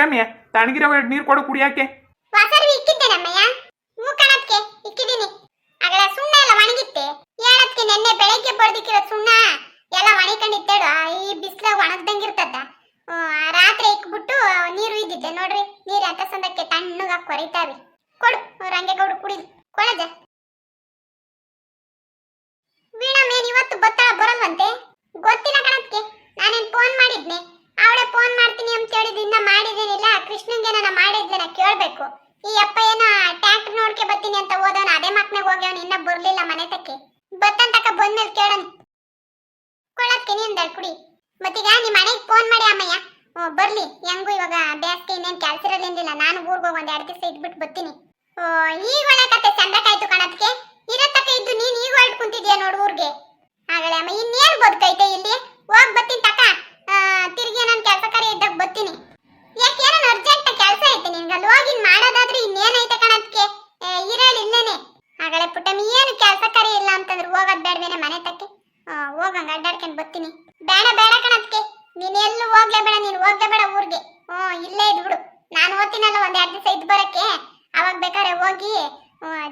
ಪುಟ್ಟಮ್ಮಿ ತಣ್ಣಗಿರೋ ನೀರು ಕೊಡು ಕುಡಿಯಾಕೆ. ವಾಸರ್ವಿ ಇಕ್ಕಿದ್ದೇನಮ್ಮಯ್ಯ. ಮೂಕಣಕ್ಕೆ ಇಕ್ಕಿದ್ದೀನಿ. ಅಗಳ ಸುಣ್ಣ ಎಲ್ಲ ಒಣಗಿತ್ತೆ. ಹೇಳದ್ಕೆ ನೆನ್ನೆ ಬೆಳಗ್ಗೆ ಬಡ್ದಿಕ್ಕಿರೋ ಸುಣ್ಣ ಎಲ್ಲ ಒಣಗಿಕೊಂಡಿತ್ತೇಳು. ಈ ಬಿಸಿಲಾಗ ಒಣಗ್ದಂಗಿರ್ತದ. ರಾತ್ರಿ ಇಕ್ಬಿಟ್ಟು ನೀರು ಇದ್ದಿದ್ದೆ ನೋಡ್ರಿ. ನೀರು ಅಂತ ಸಂದಕ್ಕೆ ತಣ್ಣಗ ಕೊರಿತಾವೆ. ಕೊಡು ರಂಗೇಗೌಡ ಕುಡಿ ಕೊಳಜ. ವೀಣಾ ಮೇನ್ ಇವತ್ತು ಬತ್ತಾಳ ಬರಲ್ವಂತೆ. ಗೊತ್ತಿಲ್ಲ ಕಣಕ್ಕೆ. ನಾನೇನ್ ಫೋನ್ ಮಾಡಿದ್ನೆ. ಅವಳೆ ಫೋನ್ ಮಾಡ್ತೀನಿ ಅಂತ ಹೇಳಿದ್ ಇನ್ನ ಮಾಡಿದೇನಿಲ್ಲ. ಕೃಷ್ಣಂಗೆ ನಾನು ಮಾಡಿದ್ಲೇನ ಕೇಳ್ಬೇಕು. ಈ ಅಪ್ಪ ಏನೋ ಟ್ಯಾಕ್ಟರ್ ನೋಡ್ಕೆ ಬರ್ತೀನಿ ಅಂತ ಹೋದವನ ಅದೇ ಮಕ್ನಾಗ ಹೋಗ್ಯವನು ಇನ್ನ ಬರ್ಲಿಲ್ಲ ಮನೆ ತಕ್ಕೆ. ಬತ್ತಂತಕ ಬಂದ್ಮೇಲೆ ಕೇಳೋಣ. ಕೊಳಕ್ಕೆ ನೀನ್ ಕುಡಿ. ಮತ್ತೀಗ ನಿಮ್ಮ ಮನೆಗೆ ಫೋನ್ ಮಾಡಿ ಅಮ್ಮಯ್ಯ ಬರ್ಲಿ. ಹೆಂಗು ಇವಾಗ ಬೇಸ್ಗೆ ಇನ್ನೇನು ಕೆಲಸ ಇರಲಿಲ್ಲ. ನಾನು ಊರಿಗೆ ಹೋಗಿ ಒಂದ್ 2 ದಿವಸ ಇದ್ಬಿಟ್ಟು ಬರ್ತೀನಿ. ಈಗ ಒಳ್ಳೆ ಕತೆ ಚಂದಕ್ಕಾಯ್ತು ಕಣತ್ಕೆ. ಇರತ್ತಕ ಇದ್ದು ನೀನ್ ಈಗ ಹೊರಟು ಕುಂತಿದ್ಯಾ ನೋಡು ಊರಿಗೆ. ಆಗಲೇ ಅಮ್ಮ ಇನ್ನೇನು ಬದುಕೈತೆ ಇಲ್ಲಿ. ಹೋಗಿ ಬರ್ತೀನಿ ತಕ. ತಿರ್ಗಿ ನನ್ನ ಕೆಲಸ ಕಾರ್ಯ ಇದ್ದಾಗ ಬರ್ತೀನಿ. ಯಾಕೆ ಏನೋ ಅರ್ಜೆಂಟ್ ಕೆಲಸ ಐತೆ ನಿನ್ಗೆ ಅಲ್ಲಿ ಹೋಗಿ ಮಾಡೋದಾದ್ರೆ ಇನ್ನೇನೈತೆ ಕಣತ್ಕೆ. ಇರೇಳಿ ಇಲ್ಲೇನೆ. ಆಗಲೇ ಪುಟ್ಟಮ್ಮಿ ಏನು ಕೆಲಸ ಕಾರ್ಯ ಇಲ್ಲ ಅಂತಂದ್ರೆ ಹೋಗೋದು ಬೇಡವೇನೆ ಮನೆ ತಕ್ಕೆ. ಹೋಗಂಗ ಅಡ್ಡಾಡ್ಕೊಂಡು ಬರ್ತೀನಿ. ಬೇಡ ಬೇಡ ಕಣತ್ಕೆ. ನೀನ್ ಎಲ್ಲೂ ಹೋಗ್ಲೇಬೇಡ. ನೀನು ಹೋಗ್ಲೇಬೇಡ ಊರಿಗೆ. ಇಲ್ಲೇ ಇದ್ಬಿಡು. ನಾನು ಓದ್ತೀನಲ್ಲ ಒಂದ್ 2 ದಿವಸ ಇದ್ ಬರಕ್ಕೆ. ಅವಾಗ ಬೇಕಾರೆ ಹೋಗಿ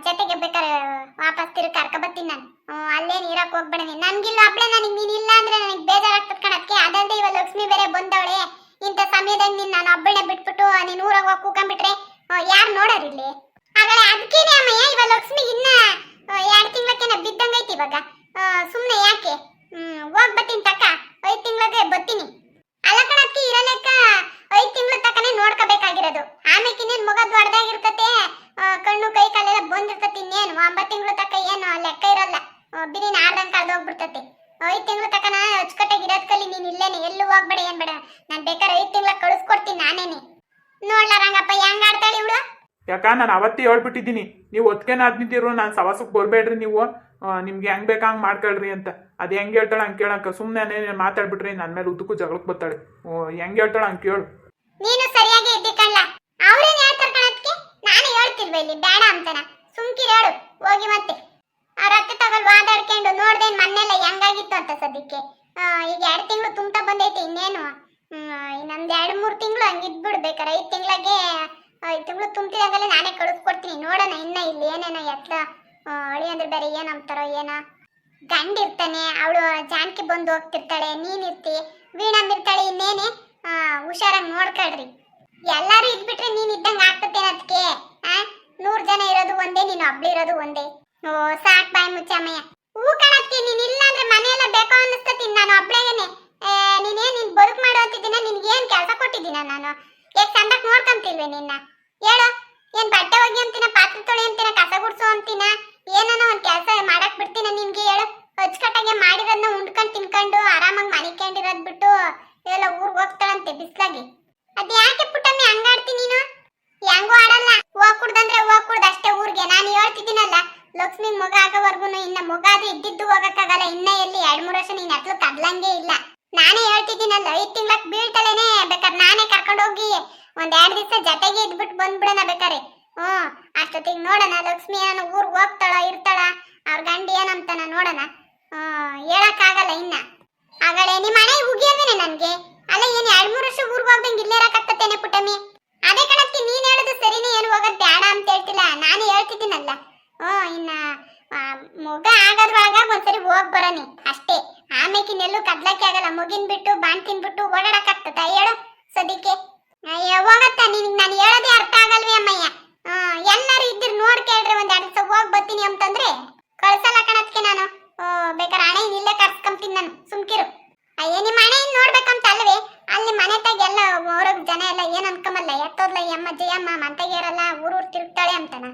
ಜೊತೆಗೆ ಬೇಕಾರೆ ವಾಪಸ್ ತಿರುಗಿ ಕರ್ಕ ಬರ್ತೀನಿ ನಾನು. ಅಲ್ಲೇನು ಇರಕ್ ಹೋಗ್ಬೇಡ ನೀನು. ನನ್ಗಿಲ್ಲ ಹಬ್ಳೆ. ನನಗೆ ನೀನ್ ಇಲ್ಲ ಅಂದ್ರೆ ನನಗೆ ಬೇಜಾರಾಗ್ತದ ಕಣಕ್ಕೆ. ಅದಲ್ಲದೆ ಇವಾಗ ಲಕ್ಷ್ಮಿ ಬೇರೆ ಬಂದವಳೆ. ಇಂಥ ಸಮಯದಾಗ ನೀನ್ ನಾನು ಒಬ್ಬಳೆ ಬಿಟ್ಬಿಟ್ಟು ನೀನ್ ಊರಾಗ ಹೋಗಿ ಕೂಕೊಂಡ್ಬಿಟ್ರೆ ಯಾರು ನೋಡೋರಿಲ್ಲಿ. ಆಗಲೇ ಅದಕ್ಕೇನೆ ಅಮ್ಮಯ್ಯ ಇವಾಗ ಲಕ್ಷ್ಮಿ ಇನ್ನ 2 ತಿಂಗಳಕ್ಕೇನ ಬಿದ್ದಂಗೈತಿ ಇವಾಗ. ಸುಮ್ನೆ ಯಾಕೆ. ಹೋಗ್ ಬರ್ತೀನಿ ತಕ್ಕ. 5 ತಿಂಗಳಿಗೆ ಬರ್ತೀನಿ. ಅಲ್ಲ ಕಣಕ್ಕೆ ಇರಲೆಕ್ಕ 5 ತಿಂಗಳ ತಕನೇ ನೋಡ್ಕೋಬೇಕಾಗಿರೋದು. ಆಮೇಲೆ ಇನ್ನೇನು ಮಗದ್ ಹೊಡೆದಾಗಿರ್ತತೆ. ಕಣ್ಣು ಕೈ ಕಾಲೆಲ್ಲ ಬಂದಿರ್ತತಿ. ಇನ್ನೇನು 9 ತಿಂಗಳ ತಕ ಏನು ಲೆಕ್ಕ ಇರಲ್ಲ. ಬಿರಿನ ಆರ್ದಂಗೆ ಕಳೆದೋಗ್ಬಿಡ್ತತಿ. 5 ತಿಂಗಳ ತಕನ ಅಚ್ಚುಕಟ್ಟಾಗಿ ಇರೋದ್ಕಲ್ಲಿ ನೀನು ಇಲ್ಲೇನೆ. ಎಲ್ಲೂ ಹೋಗ್ಬೇಡ. ಏನ್ ಬೇಡ. ನಾನು ಬೇಕಾದ್ರೆ 5 ತಿಂಗಳ ಕಳಿಸ್ಕೊಡ್ತೀನಿ ನಾನೇನೆ. ನೋಡ್ಲ ರಂಗಪ್ಪ ಹೆಂಗ್ ಆಡ್ತಾಳೆ ಇವಳು. ಯಾಕ ನಾನು ಅವತ್ತೇ ಹೇಳ್ಬಿಟ್ಟಿದ್ದೀನಿ ನೀವು ಒತ್ಕೇನ ಆದ್ನಿದ್ದೀರು ನಾನು ಸವಾಸಕ್ಕೆ ಬರ್ಬೇಡ್ರಿ. ನೀವು ನಿಮ್ಗೆ ಹೆಂಗ್ ಬೇಕಾ ಹಂಗೆ ಮಾಡ್ಕೊಳ್ರಿ ಅಂತ. ಅದು ಹೆಂಗೆ ಹೇಳ್ತಾಳೆ ಹಂಗೆ ಕೇಳಕ್ಕ. ಸುಮ್ಮನೆ ಮಾತಾಡ್ಬಿಟ್ರಿ ನನ್ನ ಮೇಲೆ ಉದ್ದಕ್ಕೂ ಜಗಳಕ್ಕೆ ಬರ್ತಾಳೆ. ಹೆಂಗೆ ಹೇಳ್ತಾಳೆ ಹಂಗೆ ಕೇಳು. ನೀನು ಸರಿಯಾಗಿ ಇದ್ದಿ ಕಣ್ಣ. ಅವ್ರೇನ್ ಹೇಳ್ತಾರ ಕಣಕ್ಕೆ. ನಾನು ಹೇಳ್ತಿಲ್ವ ಇಲ್ಲಿ ಬೇಡ ಅಂತನ. ಸುಮ್ಕಿರು ಹೇಳು ಹೋಗಿ ಮತ್ತೆ. ಅವ್ರ ಅತ್ತೆ ತಗೊಳ್ ವಾದಾಡ್ಕೊಂಡು ನೋಡ್ದೇನ್ ಮನೆಲ್ಲ ಹೆಂಗಾಗಿತ್ತು ಅಂತ ಸದ್ಯಕ್ಕೆ. ಈಗ 2 ತಿಂಗಳು ತುಂಬ್ತಾ ಬಂದೈತೆ. ಇನ್ನೇನು ಇನ್ನೊಂದ್ 2-3 ತಿಂಗಳು ಹಂಗಿದ್ಬಿಡು ಬೇಕಾರೆ. 5 ತಿಂಗಳಿಗೆ 5 ತಿಂಗಳು ತುಂಬ್ತಿದಾಗಲೇ ನಾನೇ ಕಳಿಸ್ಕೊಡ್ತೀನಿ. ನೋಡೋಣ ಇನ್ನ ಇಲ್ಲಿ ಏನೇನೋ ಎತ್ತ ಅಳಿ ಅಂದ್ರೆ ಬೇರೆ ಏನ್ ಅಂತಾರೋ ಏನೋ. ಗಂಡ ಇರ್ತಾನೆ. ಅವಳು ಜಾನಕಿ ಬಂದು ಹೋಗ್ತಿರ್ತಾಳೆ. ನೀನ್ ಇರ್ತಿ. ವೀಣಮ್ಮ ಇರ್ತಾಳೆ. ಇನ್ನೇನೆ ಹುಷಾರಾಗಿ ನೋಡ್ಕೊಳ್ರಿ. ಎಲ್ಲಾರು ಇದ್ಬಿಟ್ರೆ ನೀನ್ ಇದ್ದಂಗ ಆಗ್ತತೇನ ಅದಕ್ಕೆ. 100 ಜನ ಇರೋದು ಒಂದೇ. ನೀನು ಒಬ್ಳು ಇರೋದು ಒಂದೇ. ಸಾಕ್ ಬಾಯ್ ಮುಚ್ಚಮ್ಮಯ್ಯ. ಹೂ ಕಣಕ್ಕೆ. ನೀನ್ ಇಲ್ಲ ಅಂದ್ರೆ ಮನೆಯೆಲ್ಲ ಬೇಕೋ ಅನ್ನಿಸ್ತತಿ. ನಾನು ಒಬ್ಳೇನೆ. ನೀನ್ ಬದುಕು ಮಾಡೋ ಅಂತಿದ್ದೀನ. ನಿನ್ಗೆ ಏನ್ ಕೆಲಸ ಕೊಟ್ಟಿದ್ದೀನ ನಾನು. ಯಾಕೆ ಚಂದಕ್ ನೋಡ್ಕೊಂತಿಲ್ವೇ ನಿನ್ನ. ಹೇಳು. ಏನ್ ಬಟ್ಟೆ ಒಗಿ ಅಂತೀನ, ಪಾತ್ರೆ ತೊಳೆ ಅಂತೀನ, ಕಸ ಗುಡ್ಸು ಅಂತೀನ, ಏನೋ ಒಂದ್ ಕೆಲಸ ಮಾಡಕ್ ಬಿಡ್ತೀನ ನಿನ್ಗೆ. ಹೇಳು. ಅಚ್ಚುಕಟ್ಟಾಗೆ ಮಾಡಿರೋದನ್ನ ಉಂಡ್ಕೊಂಡ್ ತಿನ್ಕೊಂಡು ಆರಾಮಾಗಿ ಮನಿಕೊಂಡಿರೋದ್ ಬಿಟ್ಟು ಎಲ್ಲ ಊರ್ಗ್ ಹೋಗ್ತಾಳಂತೆ ಬಿಸ್ಲಾಗಿ. ಅದ್ ಯಾಕೆ ಪುಟ್ಟಮ್ಮಿ ಹಂಗಾಡ್ತಿ ನೀನು. ಹೆಂಗೂ ಆಡಲ್ಲ. ಹೋಗ್ ಕುಡ್ದಂದ್ರೆ ಹೋಗ್ ಕುಡ್ದು ಅಷ್ಟೇ ಊರ್ಗೆ. ನಾನು ಹೇಳ್ತಿದ್ದೀನಲ್ಲ ಲಕ್ಷ್ಮಿ ಮಗ ಆಗೋವರ್ಗುನು ಇನ್ನ ಮಗ ಅದು ಇದ್ದಿದ್ದು ಹೋಗಕ್ಕಾಗಲ್ಲ. ಇನ್ನ ಎಲ್ಲಿ 2-3 ವರ್ಷ ನೀನ್ ಹತ್ಲು ಕದ್ಲಂಗೆ ಇಲ್ಲ. ನಾನೇ ಹೇಳ್ತಿದ್ದೀನಲ್ಲ 5 ತಿಂಗಳಕ್ ಬೀಳ್ತಾಳೇನೆ. ಬೇಕಾದ್ರೆ ನಾನೇ ಕರ್ಕೊಂಡೋಗಿ ಒಂದ್ 2 ದಿವಸ ಜೊತೆಗೆ ಇದ್ಬಿಟ್ಟು ಬಂದ್ಬಿಡೋಣ ಬೇಕಾರೆ. ಅಷ್ಟೊತ್ತಿಗೆ ನೋಡೋಣ ಲಕ್ಷ್ಮಿ ಏನೋ ಊರ್ಗ್ ಹೋಗ್ತಾಳ ಇರ್ತಾಳ. ಅವ್ರ ಗಂಡ ಏನಂತಾನ ನೋಡೋಣ. ಹೇಳಕ್ಕಾಗಲ್ಲ ಇನ್ನ. ಆಗಲೇ ನಿಮ್ಮ ಮನೆ ಉಗಿಯೋದೇನೆ ನನ್ಗೆ. ಅಲ್ಲ ಏನ್ 2-3 ವರ್ಷ ಊರ್ಗ್ ಹೋಗ್ದಂಗೆ ಇಲ್ಲೇ ಇರಕತ್ತೇನೆ ಪುಟ್ಟಮ್ಮಿ. ಅದೇ ಕಣಕ್ಕೆ ನೀನ್ ಹೇಳುದು ಸರಿನೇ. ಏನು ಹೋಗೋದ್ ಬೇಡ ಅಂತ ಹೇಳ್ತಿಲ್ಲ. ನಾನು ಹೇಳ್ತಿದ್ದೀನಲ್ಲ. ಇನ್ನ ಮಗ ಆಗೋದ್ರೊಳಗ ಒಂದ್ಸರಿ ಹೋಗ್ ಬರೋನಿ ಅಷ್ಟೇ. ಆಮೇಕಿನೆಲ್ಲೂ ಕದ್ಲಕ್ಕೆ ಆಗಲ್ಲ. ಮುಗಿನ್ ಬಿಟ್ಟು ಬಾಣ್ ತಿನ್ಬಿಟ್ಟು ಓಡಾಡಕ್ಕಾಗ್ತದ ಹೇಳು ಸದ್ಯಕ್ಕೆ. ಹೋಗತ್ತ. ನಿನ್ಗೆ ನಾನು ಹೇಳೋದೇ ಅರ್ಥ ಆಗಲ್ವೇ ಅಮ್ಮಯ್ಯ. ಎಲ್ಲರೂ ಇದ್ದಿರ್ ನೋಡ್ಕೇಳ್ರಿ. ಒಂದ್ 2 ದಿವಸ ಹೋಗ್ ಬರ್ತೀನಿ ಅಂತಂದ್ರೆ ಕಳ್ಸಲ್ಲ ಕಣತ್ಕೆ ನಾನು. ಬೇಕಾದ್ರೆ ಹಣೆ ಇಲ್ಲೇ ಕರ್ಸ್ಕೊಂತೀನಿ ನಾನು. ಸುಮ್ಕಿರು. ಅಯ್ಯ ನಿಮ್ಮ ಹಣೆ ನೋಡ್ಬೇಕಂತ ಅಲ್ವೇ. ಅಲ್ಲಿ ಮನೆ ತಾಗ ಎಲ್ಲ ಹೊರಗ್ ಜನ ಎಲ್ಲ ಏನ್ ಅನ್ಕಮಲ್ಲ. ಎತ್ತೋದ್ಲ ಅಮ್ಮ ಜಯಮ್ಮ ಮಂತಗೇರಲ್ಲ ಊರ್ ತಿರುಗ್ತಾಳೆ ಅಂತನ.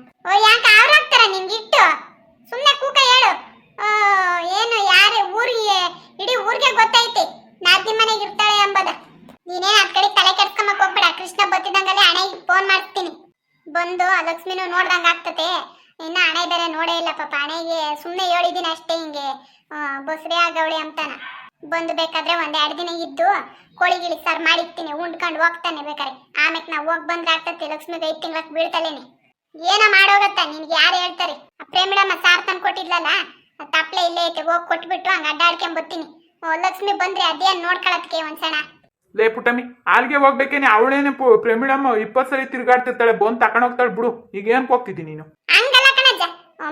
ಯಾಕೆ ಅವ್ರ ಹಾಕ್ತಾರ ನಿಮ್ಗೆ ಇಟ್ಟು. ಸುಮ್ನೆ ಕೂಕ ಹೇಳು. ಏನು ಯಾರೇ ಊರಿಗೆ ಇಡೀ ಊರಿಗೆ ಗೊತ್ತೈತಿ ನಾದಿ ಮನೆಗೆ ಇರ್ತಾಳೆ ಎಂಬುದ. ನೀನೇನ್ ಅದ್ ಕಡೆ ತಲೆ ಕೆಡ್ಸ್ಕೊಂಬಕ್ ಹೋಗ್ಬೇಡ. ಕೃಷ್ಣ ಬತ್ತಿದಂಗಲ್ಲೇ ಹಣೆಗೆ ಫೋನ್ ಮಾಡ್ತೀನಿ. ಬಂದು ಲಕ್ಷ್ಮಿನೂ ನೋಡ್ದಂಗ ಆಗ್ತತೆ. ಇನ್ನ ಹಣೆ ಬೇರೆ ನೋಡೇ ಇಲ್ಲ ಪಾಪ. ಹಣೆಗೆ ಸುಮ್ನೆ ಹೇಳಿದೀನಿ ಅಷ್ಟೇ. ಹಿಂಗೆ ಬಸ್ರಿ ಆಗವಳಿ ಅಂತಾನ. ಬಂದು ಬೇಕಾದ್ರೆ ಒಂದ್ 2 ದಿನ ಇದ್ದು ಕೋಳಿ ಗಿಳಿ ಸಾರು ಮಾಡಿರ್ತೀನಿ. ಉಂಡ್ಕೊಂಡು ಹೋಗ್ತಾನೆ ಬೇಕಾರೆ. ಆಮೇಲೆ ನಾವು ಹೋಗಿ ಬಂದ್ರೆ ಆಗ್ತತಿ. ಲಕ್ಷ್ಮಿಗೆ 5 ತಿಂಗಳಕ್ ಬೀಳ್ತಲೇನೆ. ಏನೋ ಮಾಡೋಗತ್ತ. ನಿನ್ಗೆ ಯಾರು ಹೇಳ್ತಾರೆ. ಪ್ರೇಮಿಡಮ್ಮ ಸಾರ್ ತಂದು ಕೊಟ್ಟಿದ್ಲಲ್ಲ ತಪ್ಲೆ ಇಲ್ಲೇ ಐತೆ. ಹೋಗಿ ಕೊಟ್ಬಿಟ್ಟು ಹಂಗ ಅಡ್ಡಾಡ್ಕೊಂಡ್ ಬರ್ತೀನಿ. ಲಕ್ಷ್ಮಿ ಬಂದ್ರೆ ಅದೇನ್ ನೋಡ್ಕೊಳತ್ಕೆ ಒಂದ್ಸಣ. ಲೇ ಪುಟ್ಟಮ್ಮಿ ಅಲ್ಲಿಗೆ ಹೋಗ್ಬೇಕೇನೆ ಅವಳೇನೆ ಪ್ರೇಮಿಡಮ್ಮ 20 ಸರಿ ತಿರ್ಗಾಡ್ತಿರ್ತಾಳೆ ಬಂದು ತಗೊಂಡೋಗ್ತಾಳೆ ಬಿಡು. ಈಗ ಏನಕ್ಕೆ ಹೋಗ್ತಿದ್ದಿ ನೀನು? ಹಂಗಲ್ಲ ಕಣಜ್ಜ,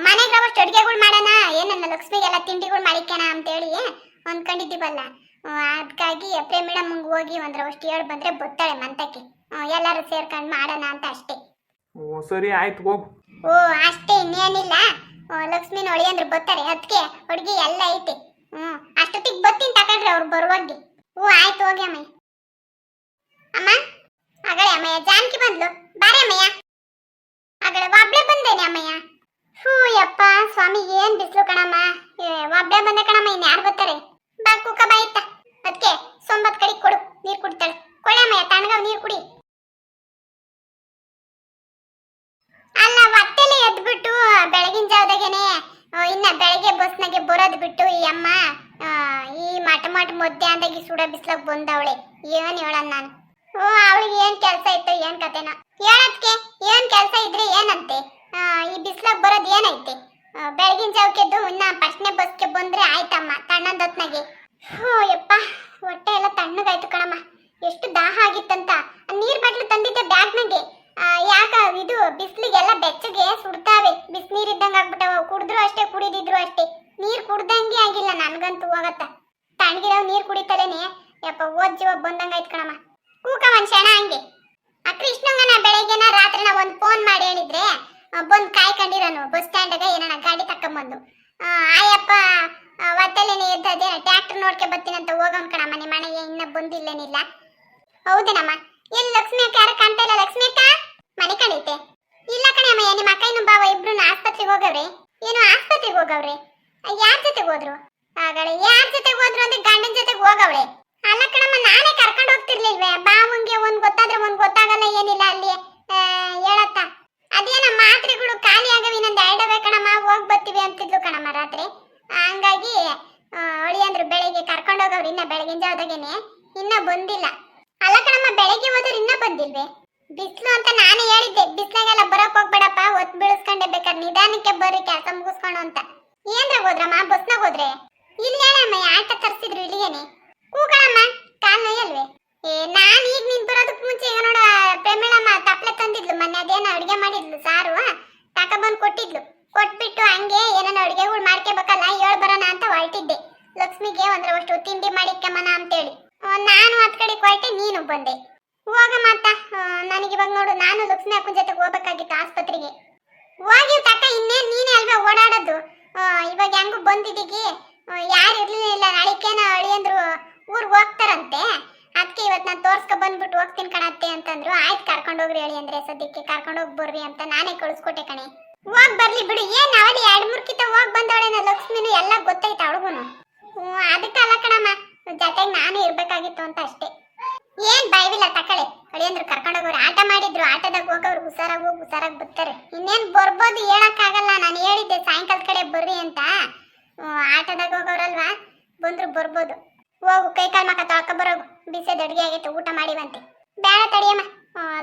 ಮನೆಗೆ ಅವಷ್ಟು ಅಡುಗೆಗಳು ಮಾಡೋಣ, ಏನನ್ನ ಲಕ್ಷ್ಮಿಗೆಲ್ಲ ತಿಂಡಿಗಳು ಮಾಡಿಕ್ಯಾನ ಅಂತೇಳಿ ಅಂದ್ಕೊಂಡಿದ್ದೀವಲ್ಲ. ಅದಕ್ಕಾಗಿ ಪ್ರೇಮಿಡಮ್ಮಂಗೆ ಹೋಗಿ ಒಂದ್ರವಷ್ಟು ಹೇಳಿ ಬಂದ್ರೆ ಬತ್ತಾಳೆ ಮಂತಕ್ಕೆ. ಎಲ್ಲರೂ ಸೇರ್ಕೊಂಡು ಮಾಡೋಣ ಅಂತ ಅಷ್ಟೇ. ಓ ಸರಿ ಆಯ್ತು ಹೋಗು. ಓ ಅಷ್ಟೇ, ಇನ್ನೇನಿಲ್ಲ. ಲಕ್ಷ್ಮಿನ ಹೊಳಿ ಅಂದ್ರೆ ಬರ್ತಾರೆ, ಅದಕ್ಕೆ ಹುಡುಗಿ ಎಲ್ಲ ಐತೆ. ಅಷ್ಟೊತ್ತಿಗೆ ಬತ್ತೀನಿ ತಗೊಂಡ್ರೆ ಅವ್ರು ಬರುವಾಗೆ. ಓ ಆಯ್ತು, ಹೋಗಿ ಅಮ್ಮಯ್ಯ. ಅಮ್ಮ ಅಗಳೇ ಅಮ್ಮಯ್ಯ ಜಾನಕಿ ಬಂದ್ಲು, ಬಾರೆ ಅಮ್ಮಯ್ಯ. ಅಗಳೇ ಒಬ್ಳೆ ಬಂದೇನೆ ಅಮ್ಮಯ್ಯ. ಹೂ ಯಪ್ಪ ಸ್ವಾಮಿ, ಏನ್ ಬಿಸ್ಲು ಕಣಮ್ಮ. ಒಬ್ಳೆ ಬಂದೆ ಕಣಮ್ಮ, ಇನ್ ಯಾರು ಬರ್ತಾರೆ? ಬಾ ಕೂಕ ಬಾ ಇತ್ತ. ಅದಕ್ಕೆ ಸೊಂಬತ್ ಕಡೆ ಕೊಡು, ನೀರು ಕುಡಿತಾಳೆ. ಕೊಳೆ ಅಮ್ಮಯ್ಯ, ತಣ್ಣಗಾವ್ ನೀರು ಕುಡಿ. ಅಲ್ಲ ಹೊಟ್ಟೆಲೆ ಎದ್ಬಿಟ್ಟು ಬೆಳಗಿನ ಜಾವದಾಗೇನೆ ಇನ್ನ ಬೆಳಗ್ಗೆ ಬಸ್ನಾಗೆ ಬರೋದ್ ಬಿಟ್ಟು ಈ ಅಮ್ಮ ಈ ಮಟ ಮಧ್ಯಾಹ್ನದಾಗಿ ಸುಡ ಬಿಸ್ಲಾಗ ಬಂದವಳೆ. ಏನ್ ಹೇಳೋಣ ನಾನು? ಅವಳಿಗೆ ಏನ್ ಕೆಲ್ಸ ಇತ್ತು, ಏನ್ ಕತೆನ ಹೇಳದ್ಕೆ? ಏನ್ ಕೆಲ್ಸ ಇದ್ರೆ ಏನಂತೆ? ಈ ಬಿಸ್ಲಾಗ ಬರೋದ್ ಏನೈತೆ? ಬೆಳಗಿನ ಜಾವಕ್ಕೆದ್ದು ಇನ್ನ ಫಸ್ಟ್ನೇ ಬಸ್ಗೆ ಬಂದ್ರೆ ಆಯ್ತಮ್ಮ ತಣ್ಣದೊತ್ನಾಗೆ. ಯಪ್ಪ ಹೊಟ್ಟೆ ಎಲ್ಲ ತಣ್ಣಗಾಯ್ತು ಕಣಮ್ಮ. ಎಷ್ಟು ದಾಹ ಆಗಿತ್ತಂತ ನೀರ್ ಬಾಟ್ಲು ತಂದಿದ್ದೆ ಬ್ಯಾಗ್ನಾಗೆ. ಯಾಕ ಇದು ಬಿಸ್ಲಿಗೆಲ್ಲ ಬೆಚ್ಚಗೆ ಸುಡ್ತಾವೆ, ಬಿಸಿನೀರ್ ಇದ್ದಂಗ ಆಗ್ಬಿಟ್ಟವ. ಕುಡಿದ್ರು ಅಷ್ಟೇ, ಕುಡಿದಿದ್ರು ಅಷ್ಟೇ, ನೀರ್ ಕುಡ್ದಂಗೆ ಆಗಿಲ್ಲ ನನ್ಗಂತೂ. ಹೋಗತ್ತ ತಣ್ಣಗಿರೋ ನೀರ್ ಕುಡಿತಲೇನೆ ಯಪ್ಪ ಓದ್ ಜೀವ ಬಂದಂಗ ಆಯ್ತು ಕಣಮ್ಮ. ಕೂಕ ಒಂದ್ ಕ್ಷಣ ಹಂಗೆ. ಆ ಕೃಷ್ಣಂಗನ ಬೆಳಗ್ಗೆನ ರಾತ್ರಿನ ಒಂದ್ ಫೋನ್ ಮಾಡಿ ಹೇಳಿದ್ರೆ ಬಂದ್ ಕಾಯ್ಕೊಂಡಿರೋನು ಬಸ್ ಸ್ಟ್ಯಾಂಡಾಗ ಏನಾನ ಗಾಡಿ ತಕೊಂಬಂದು. ಆಯಪ್ಪ ಒತ್ತಲೇನೆ ಎದ್ದದೇನ ಟ್ರ್ಯಾಕ್ಟರ್ ನೋಡ್ಕೆ ಬರ್ತೀನಂತ ಹೋಗೋನ್ ಕಣಮ್ಮ. ನಿಮ್ಮ ಮನೆಗೆ ಇನ್ನ ಬಂದಿಲ್ಲೇನಿಲ್ಲ. ಹೌದೇನಮ್ಮ? ಎಲ್ಲಿ ಲಕ್ಷ್ಮಿ ಅಕ್ಕ ಯಾರು ಕಾಣ್ತಾ ಇಲ್ಲ? ಲಕ್ಷ್ಮಿ ಅಕ್ಕ ಮನೆ ಕಣೈತೆ? ಇಲ್ಲ ಕಣೆ ಅಮ್ಮಯ್ಯ, ನಿಮ್ಮ ಅಕ್ಕ ಇನ್ನು ಬಾವ ಇಬ್ರು ಆಸ್ಪತ್ರೆಗೆ ಹೋಗವ್ರೆ. ಏನು ಆಸ್ಪತ್ರೆಗೆ ಹೋಗವ್ರೆ? ಯಾರ ಜೊತೆಗೆ ಹೋದ್ರು? ಆಗಳೇ ಯಾರ ಜೊತೆಗೆ ಹೋದ್ರು ಅಂದ್ರೆ ಗಂಡನ ಜೊತೆಗೆ ಹೋಗವ್ರೆ. ಅಲ್ಲ ಕಣಮ್ಮ, ನಾನೇ ಕರ್ಕೊಂಡು ಹೋಗ್ತಿರ್ಲಿಲ್ವೇ? ಬಾವಂಗೆ ಒಂದ್ ಗೊತ್ತಾದ್ರೆ ಒಂದ್ ಗೊತ್ತಾಗಲ್ಲ, ಏನಿಲ್ಲ ಅಲ್ಲಿ ಹೇಳತ್ತ. ಅದೇನ ಮಾತ್ರೆಗಳು ಖಾಲಿ ಆಗವಿ, ನಂದು 2 ಕಣಮ್ಮ, ಹೋಗ್ ಬರ್ತೀವಿ ಅಂತಿದ್ಲು ಕಣಮ್ಮ ರಾತ್ರಿ. ಹಂಗಾಗಿ ಹೊಳಿ ಅಂದ್ರೆ ಬೆಳಿಗ್ಗೆ ಕರ್ಕೊಂಡು ಹೋಗವ್ರಿ. ಇನ್ನ ಬೆಳಗಿನ ಜಾವದಾಗೇನೆ ಇನ್ನ ಬಂದಿಲ್ಲ. ಅಲ್ಲ ಕಣಮ್ಮ, ಬೆಳಗ್ಗೆ ಹೋದ್ರು ಇನ್ನ ಬಂದಿಲ್ವೇ? ಬಿಸ್ಲು ಅಂತ ನಾನು ಹೇಳಿದ್ದೆ, ಬಿಸ್ಲಾಗೆಲ್ಲ ಬರಕ್ ಹೋಗ್ಬೇಡಪ್ಪ, ಒತ್ ಬೀಳಿಸ್ಕೊಂಡೆ, ಬೇಕಾದ್ರೆ ನಿಧಾನಕ್ಕೆ ಬರ್ರಿ ಕೆಲಸ ಮುಗಿಸ್ಕೊಂಡು ಅಂತ. ಏನ್ರ ಹೋದ್ರಮ್ಮ? ಬಸ್ನಾಗ ಹೋದ್ರೆ? ಇಲ್ಲಿ ಹೇಳಮ್ಮ, ಆಟ ತರಿಸಿದ್ರು ಇಲ್ಲಿಗೇನೆ. ಕೂಗಳಮ್ಮ, ಕಾಲ್ ನೋಯಲ್ವೇ? ನಾನ್ ಈಗ ನೀನ್ ಬರೋದಕ್ ಮುಂಚೆ ಈಗ ನೋಡ ಪ್ರೇಮಿಳಮ್ಮ ತಪ್ಲೆ ತಂದಿದ್ಲು ಮೊನ್ನೆ. ಅದೇನೋ ಅಡುಗೆ ಮಾಡಿದ್ಲು, ಸಾರು ತಕೊಬಂದ್ ಕೊಟ್ಟಿದ್ಲು. ಕೊಟ್ಬಿಟ್ಟು ಹಂಗೆ ಏನೇನೋ ಅಡುಗೆಗಳು ಮಾಡ್ಕೋಬೇಕಲ್ಲ, ಹೇಳ್ ಬರೋಣ ಅಂತ ಹೊರಟಿದ್ದೆ. ಲಕ್ಷ್ಮಿಗೆ ಒಂದ್ರವಷ್ಟು ತಿಂಡಿ ಮಾಡಿಕ್ಕಮ್ಮನ ಅಂತೇಳಿ ನಾನು ಹತ್ ಕಡೆ ಹೊರಟೆ, ನೀನು ಬಂದೆ. ಹೋಗ ಮಾತ, ನನಗಿವಾಗ ನೋಡು, ನಾನು ಲಕ್ಷ್ಮಿ ಅಕ್ಕನ ಜೊತೆಗೆ ಹೋಗ್ಬೇಕಾಗಿತ್ತು ಆಸ್ಪತ್ರೆಗೆ. ಹೋಗಿ ತಕ್ಕ, ಇನ್ನೇನ್ ನೀನೇ ಅಲ್ವಾ ಓಡಾಡೋದು. ಇವಾಗ ಹೆಂಗು ಬಂದಿದ್ದೀಗಿ, ಯಾರು ಇರ್ಲಿಲ್ಲ. ನಾಳಿಕೇನ ಅಳಿಯಂದ್ರು ಊರ್ಗ್ ಹೋಗ್ತಾರಂತೆ. ಅದಕ್ಕೆ ಇವತ್ತು ನಾನು ತೋರ್ಸ್ಕೊ ಬಂದ್ಬಿಟ್ಟು ಹೋಗ್ತೀನಿ ಕಣತ್ತೆ ಅಂತಂದ್ರು. ಆಯ್ತು ಕರ್ಕೊಂಡು ಹೋಗ್ರಿ ಹೇಳಿ ಅಂದ್ರೆ ಸದ್ಯಕ್ಕೆ ಕರ್ಕೊಂಡು ಹೋಗಿ ಬರ್ರಿ ಅಂತ ನಾನೇ ಕಳಿಸ್ಕೊಟ್ಟೆ ಕಣೆ. ಹೋಗ್ ಬರ್ಲಿ ಬಿಡು, ಏನ್ ಅವಳಿ 2-3 ಕಿತ ಹೋಗ್ ಬಂದವಳೇನ ಲಕ್ಷ್ಮಿನು, ಎಲ್ಲ ಗೊತ್ತೈತೆ ಅವಳಿಗೂನು. ಅದಕ್ಕಲ್ಲ ಕಣಮ್ಮ, ಜೊತೆಗೆ ನಾನು ಇರ್ಬೇಕಾಗಿತ್ತು ಅಂತ ಅಷ್ಟೇ. ಏನ್ ಭಯವಿಲ್ಲ ತಕಳೆ. ಅಳಿಯಂದ್ರು ಕರ್ಕೊಂಡು ಹೋಗೋರು, ಆಟ ಮಾಡಿದ್ರು, ಆಟದಾಗ ಹೋಗೋರು, ಹುಷಾರಾಗಿ ಹೋಗಿ ಹುಷಾರಾಗಿ ಬರ್ತಾರೆ. ಇನ್ನೇನ್ ಬರ್ಬೋದು ಹೇಳಕ್ ಆಗಲ್ಲ. ನಾನು ಹೇಳಿದ್ದೆ ಸಾಯಂಕಾಲ ಕಡೆ ಬರ್ರಿ ಅಂತ. ಆಟದಾಗ ಹೋಗೋರಲ್ವಾ, ಬಂದ್ರು ಬರ್ಬೋದು. ಹೋಗು, ಕೈ ಕಾಲು ಮಕ್ಕ ತೊಳ್ಕ ಬರೋಗು, ಬಿಸಿದ ಅಡುಗೆ ಆಗೈತೆ, ಊಟ ಮಾಡಿವಂತೆ. ಬೇಡ ತಡಿಯಮ್ಮ,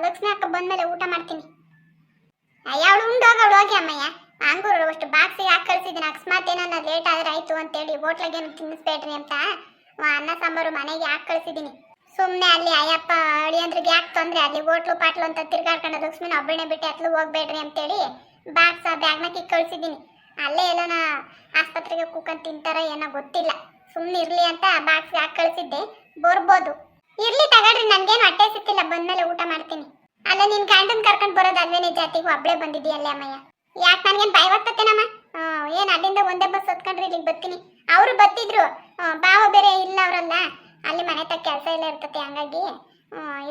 ಲಕ್ಷ್ಮಿ ಅಕ್ಕ ಬಂದ್ಮೇಲೆ ಊಟ ಮಾಡ್ತೀನಿ. ಅವಳು ಉಂಡೋಗವಳು, ಹೋಗಿ ಅಮ್ಮಯ್ಯ. ಹಂಗೂರು ಅಷ್ಟು ಬಾಕ್ಸಿಗೆ ಹಾಕಿ ಕಳ್ಸಿದ್ದೀನಿ. ಅಕಸ್ಮಾತ್ ಏನಾನ ಲೇಟ್ ಆದ್ರೆ ಆಯ್ತು ಅಂತೇಳಿ ಹೋಟ್ಲಾಗೇನು ತಿನ್ನಿಸ್ಬೇಡ್ರಿ ಅಂತ ಅನ್ನ ಸಾಂಬಾರು ಮನೆಗೆ ಹಾಕಿ ಕಳ್ಸಿದ್ದೀನಿ. ಸುಮ್ಮನೆ ಅಲ್ಲಿ ಅಯ್ಯಪ್ಪ ಅಳಿಯಂದ್ರಿಗೆ ಯಾಕೆ ತೊಂದರೆ, ಅಲ್ಲಿ ಹೋಟ್ಲು ಪಾಟ್ಲು ಅಂತ ತಿರ್ಗಾಡ್ಕೊಂಡು ಲಕ್ಷ್ಮಿನ ಒಬ್ಬನೇ ಬಿಟ್ಟು ಹತ್ಲು ಹೋಗ್ಬೇಡ್ರಿ ಅಂತೇಳಿ ಬಾಕ್ಸ್ ಬ್ಯಾಗ್ನಾಕಿ ಕಳ್ಸಿದ್ದೀನಿ. ಅಲ್ಲೇ ಎಲ್ಲನ ಆಸ್ಪತ್ರೆಗೆ ಕೂಕೊಂಡ್ ತಿಂತಾರ ಏನೋ ಗೊತ್ತಿಲ್ಲ. ಸುಮ್ಮನೆ ಇರ್ಲಿ ಅಂತ ಬಾಕ್ಸ್ಗೆ ಹಾಕಿ ಕಳಿಸಿದ್ದೆ, ಬರ್ಬೋದು. ಇರ್ಲಿ ತಗೊಳ್ರಿ, ನನ್ಗೇನು ಹೊಟ್ಟೆ ಸಿಕ್ತಿಲ್ಲ, ಬಂದ್ಮೇಲೆ ಊಟ ಮಾಡ್ತೀನಿ. ಅಲ್ಲ ನಿನ್ ಗಂಡನ್ ಕರ್ಕೊಂಡು ಬರೋದು ಅಲ್ವೇನೆ ಜಾತಿಗೂ ಒಬ್ಳೆ ಬಂದಿದ್ದೀಯಲ್ಲೇ ಅಮ್ಮಯ್ಯ? ಯಾಕೆ ನನ್ಗೇನು ಭಯ ಬರ್ತತೇನಮ್ಮ? ಏನ್ ಅಲ್ಲಿಂದ ಒಂದೇ ಬಸ್ ಹೊತ್ಕೊಂಡ್ರಿ ಇಲ್ಲಿಗೆ ಬರ್ತೀನಿ. ಅವರು ಬತ್ತಿದ್ರು, ಬಾವ ಬೇರೆ ಇಲ್ಲ ಅವರಲ್ಲ, ಅಲ್ಲಿ ಮನೆ ತಕ್ಕ ಕೆಲಸ ಎಲ್ಲ ಇರ್ತತೆ. ಹಂಗಾಗಿ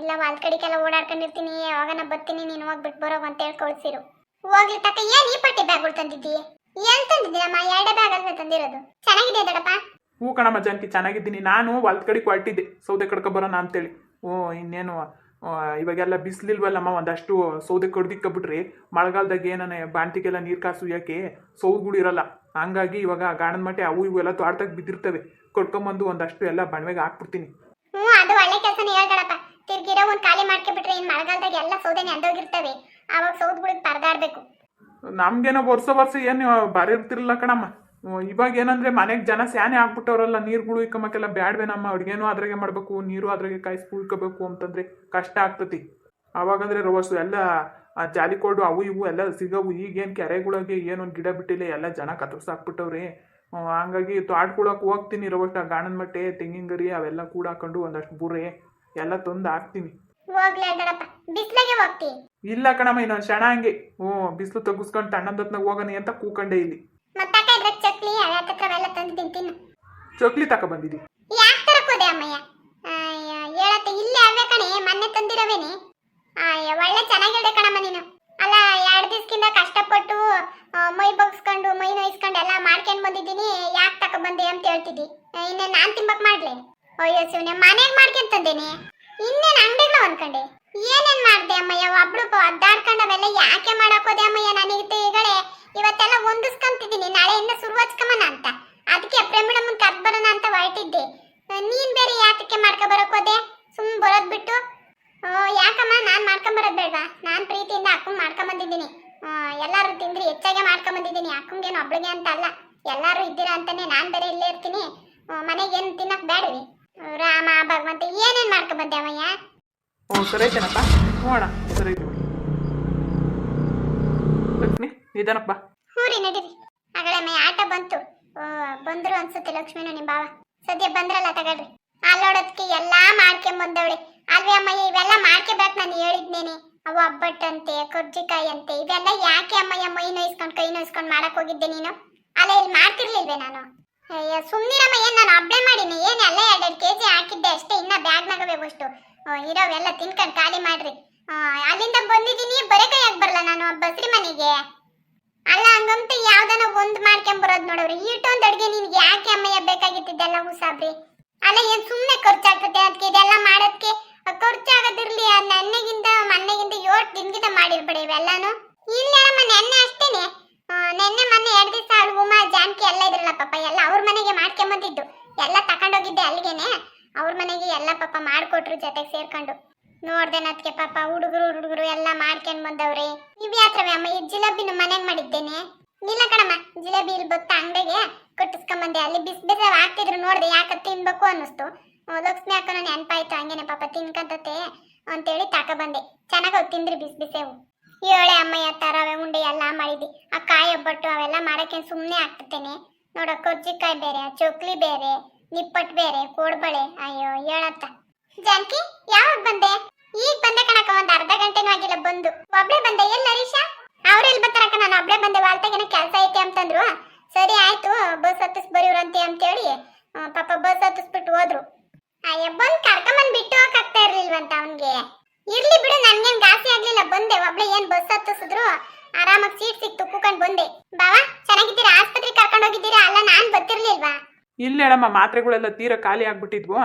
ಇಲ್ಲ ಹೊಲ್ ಕಡೆಗೆಲ್ಲ ಓಡಾಡ್ಕೊಂಡಿರ್ತೀನಿ, ಯಾವಾಗನ ಬರ್ತೀನಿ, ನೀನು ಹೋಗ್ಬಿಟ್ಟು ಬರೋಗ ಅಂತ ಹೇಳಿ ಕಳ್ಸಿರು. ಹೋಗ್ಲಿ ತಕ್ಕ. ಏನ್ ಈ ಪಟ್ಟಿ ಬ್ಯಾಗ್ಗಳು ತಂದಿದ್ದೀಯ? ಏನ್ ತಂದಿದ್ದೀನಮ್ಮ? 2 ಬ್ಯಾಗ್ ಅಲ್ವೇ ತಂದಿರೋದು. ಚೆನ್ನಾಗಿದೆ ದೊಡ್ಡಪ್ಪ. ಹೂ ಕಣಮ್ಮ ಜಾನಕಿ, ಚೆನ್ನಾಗಿದ್ದೀನಿ. ನಾನು ಹೊಲ್ದ ಕಡೆಗೆ ಹೊರಟಿದ್ದೆ ಸೌದೆ ಕಡ್ಕೊ ಬರೋಣ ಅಂತೇಳಿ. ಇನ್ನೇನು ಇವಾಗೆಲ್ಲ ಬಿಸಿಲಿಲ್ವಲ್ಲಮ್ಮ, ಒಂದಷ್ಟು ಸೌದೆ ಕಡ್ದಿಕ್ಕಬಿಟ್ರಿ ಮಳೆಗಾಲದಾಗ ಏನನ್ನ ಬಾಣ್ತಿಗೆಲ್ಲ ನೀರು ಕಾಸು ಯಾಕೆ ಸೌದ್ಗಳಿರಲ್ಲ. ಹಂಗಾಗಿ ಇವಾಗ ಗಾಣದ ಮಟ್ಟೆ ಅವು ಇವು ಎಲ್ಲ ತೋಟದಾಗ ಬಿದ್ದಿರ್ತವೆ, ಕಡ್ಕೊಂಬಂದು ಒಂದಷ್ಟು ಎಲ್ಲ ಬಣವೆಗೆ ಹಾಕ್ಬಿಡ್ತೀನಿ. ಅದು ಒಳ್ಳೆ ಕೆಲಸನೇ ಹೇಳ್ದಡಪ್ಪ. ತಿರ್ಗಿರೋ ಒಂದು ಖಾಲಿ ಮಾಡ್ಕೊಬಿಟ್ರೆ ಇನ್ನು ಮಳೆಗಾಲದಾಗ ಎಲ್ಲ ಸೌದೆನೆ ಅಂದೋಗಿರ್ತವೆ, ಆವಾಗ ಸೌದ್ಗಳಿಗೆ ಪರದಾಡ್ಬೇಕು. ನಮ್ಗೇನೋ ವರ್ಷ ಏನು ಬಾರಿ ಇರ್ತಿರಲಿಲ್ಲ ಕಣಮ್ಮ. ಇವಾಗ ಏನಂದ್ರೆ ಮನೆಗೆ ಜನ ಸ್ಯಾನೆ ಆಗ್ಬಿಟ್ಟವ್ರಲ್ಲ, ನೀರುಗಳು ಇಕ್ಕಮಕ್ಕೆಲ್ಲ ಬ್ಯಾಡ್ವೇನಮ್ಮ, ಅಡುಗೆನೂ ಅದ್ರಾಗೆ ಮಾಡಬೇಕು, ನೀರು ಅದ್ರಾಗೆ ಕಾಯಿಸ್ಕು ಇಕ್ಕಬೇಕು ಅಂತಂದ್ರೆ ಕಷ್ಟ ಆಗ್ತತಿ. ಅವಾಗಂದ್ರೆ ರವಸ್ಸು ಎಲ್ಲ ಜಾಲಿಕೋಡು ಅವು ಇವು ಎಲ್ಲ ಸಿಗವು. ಈಗೇನು ಕೆರೆಗಳಿಗೆ ಏನೊಂದು ಗಿಡ ಬಿಟ್ಟಿಲ್ಲ, ಎಲ್ಲ ಜನ ಕತ್ತರಿಸಾಕ್ಬಿಟ್ಟವ್ರಿ. ಹಂಗಾಗಿ ತೋಟಗಳಕ್ಕೆ ಹೋಗ್ತೀನಿ ರವಷ್ಟ, ಗಾಣದ ಮಟ್ಟೆ ತೆಂಗಿನ ಗರಿ ಅವೆಲ್ಲ ಕೂಡ ಹಾಕೊಂಡು ಒಂದಷ್ಟು ಬುರೆ ಎಲ್ಲ ತಂದು ಹಾಕ್ತೀನಿ. ಹೋಗ್ಲಿ ಅಡ್ಡಪ್ಪ, ಬಿಸ್ಲಾಗೆ ಹೋಗ್ತಿ? ಇಲ್ಲ ಕಣಮ್ಮ, ಇನ್ನೊಂದು ಕ್ಷಣ ಹಂಗೆ ಬಿಸಿಲು ತಗ್ಗಿಸ್ಕೊಂಡು ತಣ್ಣದತ್ನಾಗ ಹೋಗನಿ ಅಂತ ಕೂಕಂಡೆ ಇಲ್ಲಿ. ಮತ್ತಾಕ ಇದ್ರಾಗ ಚಕ್ಲಿ ಅವೆಲ್ಲ ತಂದು ತಿಂತೀನಿ. ಚಕ್ಲಿ ತಕ ಬಂದಿದ್ದಿ? ಯಾಕೆ ತರಕೋದೆ ಅಮ್ಮಯ್ಯ? ಹೇಳತ್ತೆ ಇಲ್ಲೇ ಅವೇ ಕಣೆ, ಮೊನ್ನೆ ತಂದಿರವೇನೆ. ಒಳ್ಳೆ ಚೆನ್ನಾಗಿಲ್ದೆ ಕಣಮ್ಮ ನೀನು. ಅಲ್ಲ 2 ದಿವಸದಿಂದ ಕಷ್ಟಪಟ್ಟು ಮೈ ಬಗ್ಸ್ಕೊಂಡು ಮೈ ನೋಯಿಸ್ಕೊಂಡು ಎಲ್ಲ ಮಾಡ್ಕೊಂಡು ಬಂದಿದ್ದೀನಿ, ಯಾಕೆ ತಕ ಬಂದೆ ಅಂತ ಹೇಳ್ತಿದ್ದಿ. ಇನ್ನೇ ನಾನ್ ತಿಂಬಕ್ ಮಾಡ್ಲೆ? ಅಯ್ಯೋ ಶಿವನೇ, ಮನೆಗೆ ಮಾಡ್ಕೊಂಡ್ ತಂದೇನೆ, ಇನ್ನೇನು ಅಂಗಡಿಗಳ ಅನ್ಕಂಡೆ. ಏನೇನ್ ಮಾಡ್ದೆ ಅಮ್ಮಯ್ಯ? ಒಬ್ಳು ಅಡ್ಡಾಡ್ಕೊಂಡು ಅವೆಲ್ಲ ಯಾಕೆ ಮಾಡಾಕೋದೆ ಅಮ್ಮಯ್ಯ? ನನಗೆ ಈಗಲೇ ಇವತ್ತೆಲ್ಲ ಹೊಂದಿಸ್ಕೊಂತಿದ್ದೀನಿ, ನಾಳೆಯಿಂದ ಶುರು ಹಚ್ಕಮನ ಅಂತ. ಅದಕ್ಕೆ ಪ್ರೇಮಿಡಮ್ಮನ್ ಕರ್ದ್ ಬರೋಣ ಅಂತ ಹೊರಟಿದ್ದೆ. ನೀನ್ ಬೇರೆ ಯಾತಕ್ಕೆ ಮಾಡ್ಕೊಬರಕೋದೆ? ಸುಮ್ ಬರೋದ್ ಬಿಟ್ಟು. ಯಾಕಮ್ಮ, ನಾನ್ ಮಾಡ್ಕೊಂಬರೋದ್ ಬೇಡ್ವಾ? ನಾನ್ ಪ್ರೀತಿಯಿಂದ ಅಕ್ಕಂಗ್ ಮಾಡ್ಕೊಂಬಂದಿದ್ದೀನಿ. ಎಲ್ಲಾರು ತಿಂದ್ರಿ ಹೆಚ್ಚಾಗೆ ಮಾಡ್ಕೊಂಬಂದಿದ್ದೀನಿ. ಅಕ್ಕಂಗೇನು ಒಬ್ಳಿಗೆ ಅಂತ ಅಲ್ಲ, ಎಲ್ಲಾರು ಇದ್ದೀರಾ ಅಂತಾನೆ ನಾನ್ ಬೇರೆ ಇಲ್ಲೇ ಇರ್ತೀನಿ. ಮನೆಗೇನು ತಿನ್ನಕ್ ಬೇಡ್ವಿ? ರಾಮ ಭಗವಂತ, ಏನೇನ್ ಮಾಡ್ಕೊಂಬಂದೆ ಅಮ್ಮಯ್ಯ? ಸರಿ ಐತೇನಪ್ಪ, ನೋಡ ಸರಿ ಐತಿ. ಲಕ್ಷ್ಮಿ ನಿಧಾನಪ್ಪ ಬಾ. ಹ್ಞೂ ರೀ, ನಡೀರಿ. ಆಗಲೇ ಆಟ ಬಂತು. ಬಂದ್ರು ಅನ್ಸುತ್ತೆ ಲಕ್ಷ್ಮಿನೂ ನಿಮ್ಮ ಬಾವ. ಸದ್ಯ ಬಂದ್ರಲ್ಲ, ತಗೊಳ್ರಿ. ಅಲ್ಲೋಡೋದಕ್ಕೆ ಎಲ್ಲಾ ಮಾಡ್ಕೊಂಬಂದವಳೆ ಅಲ್ವೇ ಅಮ್ಮಯ್ಯ? ಇವೆಲ್ಲ ಮಾಡ್ಕೋಬೇಕು, ನಾನು ಹೇಳಿದ್ನೇನೆ. ಅವು ಒಬ್ಬಟ್ಟಂತೆ, ಕರ್ಜಿಕಾಯಿ ಅಂತೆ, ಇವೆಲ್ಲ ಯಾಕೆ ಅಮ್ಮಯ್ಯ? ಮೈ ನೋಯಿಸ್ಕೊಂಡು ಕೈ ನೋಯಿಸ್ಕೊಂಡು ಮಾಡಕ್ ಹೋಗಿದ್ದೆ ನೀನು? ಅಲ್ಲ, ಇಲ್ಲಿ ಮಾಡ್ತಿರ್ಲಿಲ್ವೇ ನಾನು? ಅಯ್ಯ ಸುಮ್ಮನಿರಮ್ಮ, ಏನ್ ನಾನು ಒಬ್ಳೆ ಮಾಡೀನಿ? ಏನ್ ಎಲ್ಲ 2 kg ಹಾಕಿದ್ದೆ ಅಷ್ಟೇ, ಇನ್ನ ಬ್ಯಾಗ್ನಾಗವೇ ಅಷ್ಟು ಇರೋವೆಲ್ಲ ತಿನ್ಕೊಂಡು ಖಾಲಿ ಮಾಡ್ರಿ. ಅಲ್ಲಿಂದ ಬಂದಿದ್ದೀನಿ, ಬರೇ ಕೈಯಾಗ ಬರಲ್ಲ ನಾನು ಬಸ್ರಿ ಮನೆಗೆ. ಅಲ್ಲ ಹಂಗಂತ ಯಾವ್ದನ ಒಂದ್ ಮಾಡ್ಕೊಂಬರೋದ್ ನೋಡವ್ರಿ. ಇಷ್ಟೊಂದು ಅಡ್ಗೆ ನಿನ್ಗೆ ಯಾಕೆ ಅಮ್ಮಯ್ಯ ಬೇಕಾಗಿತ್ತಿದ್ದೆಲ್ಲ ಹುಸಾಬ್ರಿ? ಅಲ್ಲ, ಏನ್ ಸುಮ್ಮನೆ ಖರ್ಚಾಗ್ತದೆ ಅದಕ್ಕೆ? ಇದೆಲ್ಲ ಮಾಡೋದಕ್ಕೆ ಖರ್ಚಾಗದಿರ್ಲಿ. ಮೊನ್ನೆಗಿಂತ 7 ದಿನಗಿಂತ ಮಾಡಿರ್ಬೇಡಿ ಇವೆಲ್ಲಾನು. ಇಲ್ಲ ಅಮ್ಮ, ನೆನ್ನೆ ಅಷ್ಟೇನೆ. ನೆನ್ನೆ ಮೊನ್ನೆ 2 ದಿವಸ ಅವಳು ಉಮಾ ಜಾನಕಿ ಎಲ್ಲ ಇದ್ರಲ್ಲ ಪಾಪ, ಎಲ್ಲ ಅವ್ರ ಮನೆಗೆ ಮಾಡ್ಕೊಂಬಂದಿದ್ದು. ಎಲ್ಲ ತಕೊಂಡೋಗಿದ್ದೆ ಅಲ್ಲಿಗೆನೆ, ಅವ್ರ ಮನೆಗೆ ಎಲ್ಲ ಪಾಪ ಮಾಡ್ಕೊಟ್ರು ಜೊತೆಗೆ ಸೇರ್ಕೊಂಡು. ನೋಡ್ದೇನದ್ಕೆ ಪಾಪ ಹುಡುಗರು ಎಲ್ಲ ಮಾಡ್ಕೊಂಡ್ ಬಂದವ್ರೆ. ಇವ್ ಯಾತ್ರವೇ ಅಮ್ಮ? ಈ ಜಿಲೇಬಿನ ಮನೆಗ್ ಮಾಡಿದ್ದೇನೆ. ಇಲ್ಲ ಕಣಮ್ಮ, ಜಿಲೇಬಿ ಇಲ್ಲಿ ಬತ್ತ ಅಂಗಡಿಗೆ ಕಟ್ಟಿಸ್ಕೊಂಬಂದೆ. ಅಲ್ಲಿ ಬಿಸಿ ಆಗ್ತಿದ್ರು ನೋಡ್ದೆ, ಯಾಕ ತಿನ್ಬೇಕು ಅನ್ನಿಸ್ತು. ಲಕ್ಷ್ಮಿ ಅಕ್ಕನ ನೆನಪಾಯ್ತು, ಹಂಗೇನೆ ಪಾಪ ತಿನ್ಕಂತತೆ ಅಂತೇಳಿ ಬಂದೆ. ಚೆನ್ನಾಗಿ ತಿಂದ್ರಿ ಬಿಸಿಬಿಸೇವು. ಏಳೆ ಅಮ್ಮಯ್ಯ ತರವೆ ಉಂಡೆ ಎಲ್ಲ ಮಾಡಿದ್ದಿ. ಆ ಕಾಯಿ ಒಬ್ಬಟ್ಟು ಅವೆಲ್ಲ ಮಾಡಕ್ಕೆ ಸುಮ್ಮನೆ ಆಗ್ತತೇನೆ. ನೋಡ, ಕರ್ಜಿಕಾಯಿ ಬೇರೆ, ಚೋಕ್ಲಿ ಬೇರೆ, ನಿಪ್ಪಟ್ಟು ಬೇರೆ, ಕೋಡ್ಬಳೆ. ಅಯ್ಯೋ ಹೇಳತ್ತ. ಜಾನಕಿ, ಯಾವಾಗ ಬಂದೆ? ಈಗ ಬಂದೆ ಕಣಕ, ಒಂದ್ ಅರ್ಧ ಗಂಟೆನೂ ಆಗಿಲ್ಲ ಬಂದು. ಒಬ್ಳೆ ಬಂದೆ? ಎಲ್ಲ ಹರೀಶಾ ಅವ್ರೆಲ್ಲಿ ಬರ್ತಾರಕ್ಕ? ನಾನು ಒಬ್ಳೆ ಬಂದೆ, ವಾಲ್ತಾಗೇನೋ ಕೆಲಸ ಐತೆ ಅಂತಂದ್ರು. ಸರಿ ಆಯ್ತು, ಬಸ್ ಹತ್ತಿಸ್ ಬರೀವ್ರಂತೆ ಅಂತೇಳಿ ಪಾಪ ಬಸ್ ಹತ್ತಿಸ್ಬಿಟ್ಟು ಹೋದ್ರು. ಅಯ್ಯ, ಬಂದ್ ಕರ್ಕೊಂಬಂದ್ ಬಿಟ್ಟು ಹೋಗಕ್ಕಾಗ್ತಾ ಇರ್ಲಿಲ್ವಂತ ಅವನ್ಗೆ. ಇರ್ಲಿ ಬಿಡು, ನನ್ಗೇನ್ ಗಾಸಿ ಆಗ್ಲಿಲ್ಲ, ಬಂದೆ ಒಬ್ಳೆ. ಏನ್ ಬಸ್ ಹತ್ತಿಸಿದ್ರು, ಆರಾಮಾಗಿ ಸೀಟ್ ಸಿಕ್ತು, ಕೂಕೊಂಡ್ ಬಂದೆ. ಬಾವಾ, ಚೆನ್ನಾಗಿದ್ದೀರಾ? ಆಸ್ಪತ್ರೆಗೆ ಕರ್ಕೊಂಡು ಹೋಗಿದ್ದೀರಾ? ಅಲ್ಲ, ನಾನ್ ಬರ್ತಿರ್ಲಿಲ್ವಾ? ಇಲ್ಲ ಹೇಳಮ್ಮ, ಮಾತ್ರೆಗಳೆಲ್ಲ ತೀರಾ ಖಾಲಿ ಆಗ್ಬಿಟ್ಟಿದ್ವು.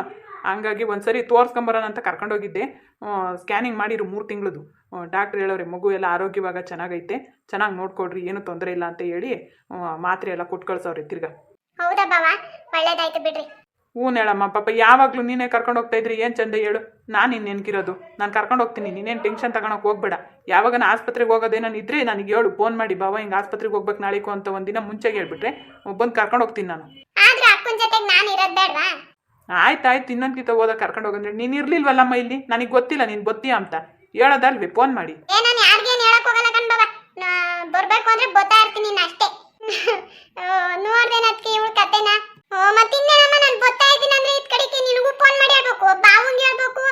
ಹಂಗಾಗಿ ಒಂದ್ಸರಿ ತೋರ್ಸ್ಕೊಂಬರೋಣ ಅಂತ ಕರ್ಕೊಂಡೋಗಿದ್ದೆ. ಸ್ಕ್ಯಾನಿಂಗ್ ಮಾಡಿರು 3 ತಿಂಗಳದು. ಡಾಕ್ಟ್ರ್ ಹೇಳೋರೆ ಮಗು ಎಲ್ಲ ಆರೋಗ್ಯವಾಗ ಚೆನ್ನಾಗೈತೆ, ಚೆನ್ನಾಗಿ ನೋಡ್ಕೊಡ್ರಿ, ಏನು ತೊಂದರೆ ಇಲ್ಲ ಅಂತ ಹೇಳಿ ಮಾತ್ರೆ ಎಲ್ಲ ಕೊಟ್ಟು ಕಳ್ಸವ್ರೆ ತಿರ್ಗಾ. ಹೌದಾ ಬಾವಾ, ಒಳ್ಳೇದಾಯ್ತು ಬಿಡ್ರಿ. ಹ್ಞೂ ಹೇಳಮ್ಮ, ಪಾಪ ಯಾವಾಗಲೂ ನೀನೇ ಕರ್ಕೊಂಡು ಹೋಗ್ತಾ ಇದ್ರಿ, ಏನು ಚಂದ ಹೇಳು. ನಾನು ಇನ್ನೆನ್ಕಿರೋದು, ನಾನು ಕರ್ಕೊಂಡು ಹೋಗ್ತೀನಿ, ನೀನೇನು ಟೆನ್ಷನ್ ತಗೊಳಕ್ಕೆ ಹೋಗ್ಬೇಡ. ಯಾವಾಗ ಆಸ್ಪತ್ರೆಗೆ ಹೋಗೋದೇನೋ ಇದ್ರೆ ನನಗೆ ಹೇಳು, ಫೋನ್ ಮಾಡಿ, ಬಾವ ಹಿಂಗೆ ಆಸ್ಪತ್ರೆಗೆ ಹೋಗ್ಬೇಕು ನಾಳೆಗೂ ಅಂತ ಒಂದಿನ ಮುಂಚೆಗೆ ಹೇಳ್ಬಿಟ್ರೆ ಬಂದು ಕರ್ಕೊಂಡು ಹೋಗ್ತೀನಿ ನಾನು. ಆದ್ರೆ ಅಕ್ಕನ ಜೊತೆಗೆ ನಾನು ಇರೋದು ಬೇಡವಾ? ಆಯ್ತು, ಇನ್ನೊಂದ್ಕಿತ ಹೋದಾಗ ಕರ್ಕೊಂಡು ಹೋಗಂದ್ರೆ. ನೀನು ಇರ್ಲಿಲ್ವಲ್ಲಮ್ಮ ಇಲ್ಲಿ, ನನಗೆ ಗೊತ್ತಿಲ್ಲ ನೀನು ಬತ್ತೀಯ ಅಂತ ಹೇಳೋದಲ್ವೇ, ಫೋನ್ ಮಾಡಿ. ನಾನು ಯಾರಿಗೇನು ಹೇಳಕ್ ಹೋಗಲ್ಲ ಕಣ್ ಬಾವ, ಬರ್ಬೇಕು ಅಂದ್ರೆ ಬರ್ತಾ ಇರ್ತೀನಿ ಅಷ್ಟೇ. ನೋಡ್ದೇನದ್ಕೆ ಇವಳು ಕತೆನ. ಮತ್ತಿನ್ನೇನಮ್ಮ, ನಾನು ಬರ್ತಾ ಇದ್ದೀನಿ ಅಂದ್ರೆ ಇದ್ ಕಡೆಗೆ ನಿನಗೂ ಫೋನ್ ಮಾಡಿ ಹೇಳ್ಬೇಕು, ಬಾವಂಗೆ ಹೇಳ್ಬೇಕು,